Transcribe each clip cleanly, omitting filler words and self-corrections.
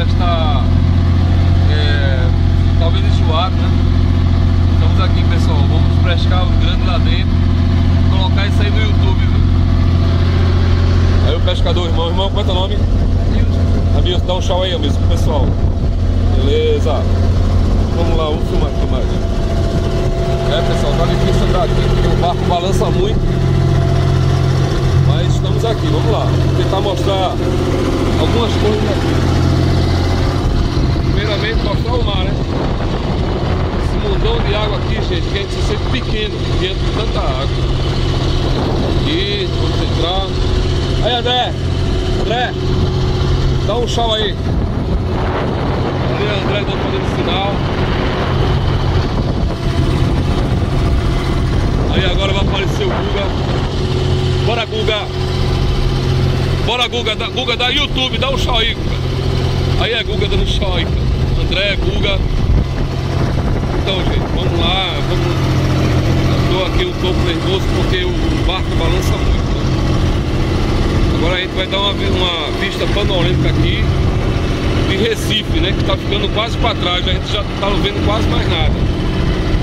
já está talvez enjoado, né? Estamos aqui, pessoal, vamos pescar os grandes lá dentro, colocar isso aí no YouTube, viu? Aí o pescador, irmão, como é teu nome? Amigos, dá um tchau aí, amigos, pessoal. Beleza. Vamos lá, vamos filmar aqui mais. Pessoal, tá difícil andar aqui porque o barco balança muito. Mas estamos aqui, vamos lá. Vou tentar mostrar algumas coisas aqui. Primeiramente, mostrar o mar, né? Esse mundão de água aqui, gente, que a gente se sente pequeno diante de tanta água. Aqui, vamos entrar. Aí, André! André! Dá um tchau aí. Ali, André, dando fazendo sinal. Aí agora vai aparecer o Guga. Bora, Guga! Bora, Guga! Guga, dá YouTube, dá um tchau aí, Guga. Aí é Guga dando tchau aí. André, Guga. Então, gente, vamos lá. Estou aqui um pouco nervoso porque o barco balança muito. Agora a gente vai dar uma vista panorâmica aqui de Recife, né? Que tá ficando quase para trás, a gente já tá não vendo quase mais nada.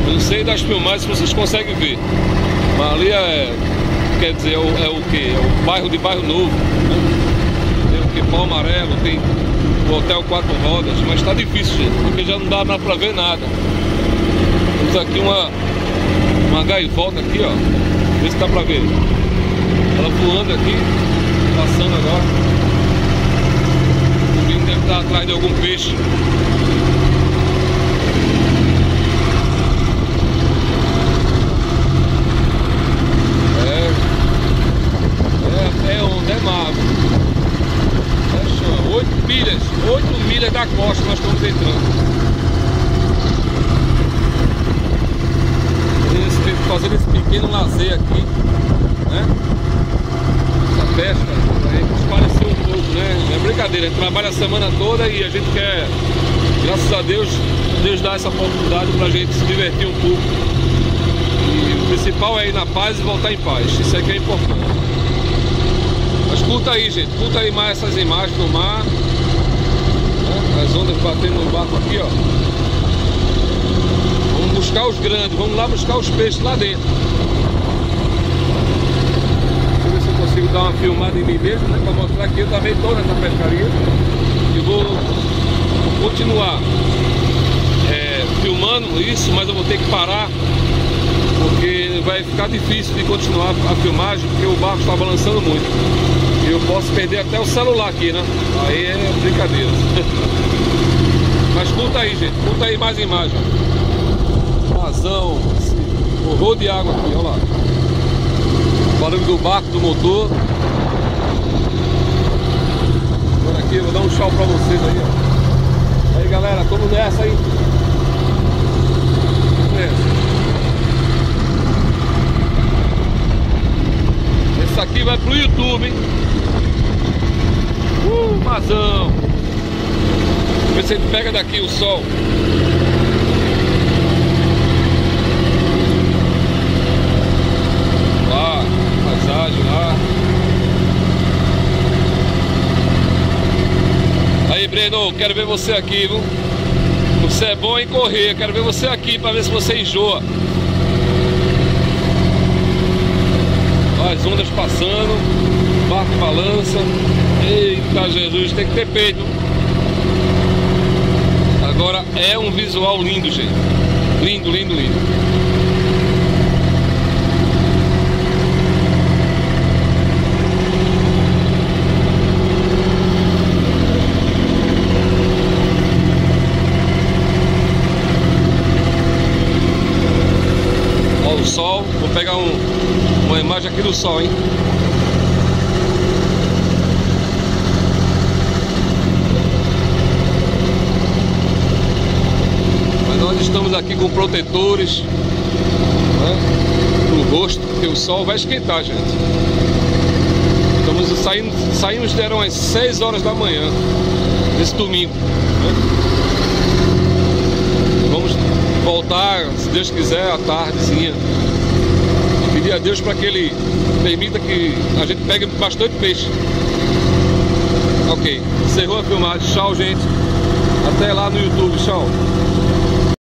Eu não sei das filmagens se vocês conseguem ver, mas ali quer dizer, é o que? É o bairro de Bairro Novo, né? Tem o que? Pau Amarelo, tem o Hotel Quatro Rodas, mas tá difícil, gente, porque já não dá mais para ver nada. Temos aqui uma gaivota aqui, ó, vê se dá para ver. Ela voando aqui, passando agora. O menino deve estar atrás de algum peixe. É onda, é mar. 8 milhas da costa nós estamos entrando. Fazendo esse pequeno lazer aqui, né? Essa pesca, a gente espareceu um pouco, né? É brincadeira, a gente trabalha a semana toda e a gente quer, graças a Deus, Deus dá essa oportunidade pra gente se divertir um pouco. E o principal é ir na paz e voltar em paz, isso é que é importante. Mas curta aí, gente, curta aí mais essas imagens do mar, né? As ondas batendo no barco aqui, ó. Vamos buscar os grandes, vamos lá buscar os peixes lá dentro. Deixa eu ver se eu consigo dar uma filmada em mim mesmo, né? Pra mostrar que eu também estou nessa pescaria. E vou continuar filmando isso, mas eu vou ter que parar, porque vai ficar difícil de continuar a filmagem, porque o barco está balançando muito. E eu posso perder até o celular aqui, né? Aí é brincadeira. Mas curta aí, gente, curta aí mais imagens. Razão, esse horror de água aqui, olha lá. O barulho do barco, do motor. Agora aqui, eu vou dar um tchau pra vocês aí, ó. Aí, galera, vamos nessa aí. Esse aqui vai pro YouTube, hein? Mazão. Vê se ele pega daqui o sol. Lá, paisagem lá. Aí, Breno, quero ver você aqui, viu? Você é bom em correr, quero ver você aqui pra ver se você enjoa. Ó, as ondas passando, o barco balança. Eita Jesus, tem que ter peito. Agora é um visual lindo, gente. Lindo, lindo, lindo. Ó o sol, vou pegar uma imagem aqui do sol, hein. Nós estamos aqui com protetores, né, no rosto, porque o sol vai esquentar, gente. Estamos saímos deram às 6 horas da manhã, nesse domingo, né? Vamos voltar, se Deus quiser, à tardezinha. Pedir a Deus para que Ele permita que a gente pegue bastante peixe. Ok, Encerrou a filmagem. Tchau, gente. Até lá no YouTube. Tchau.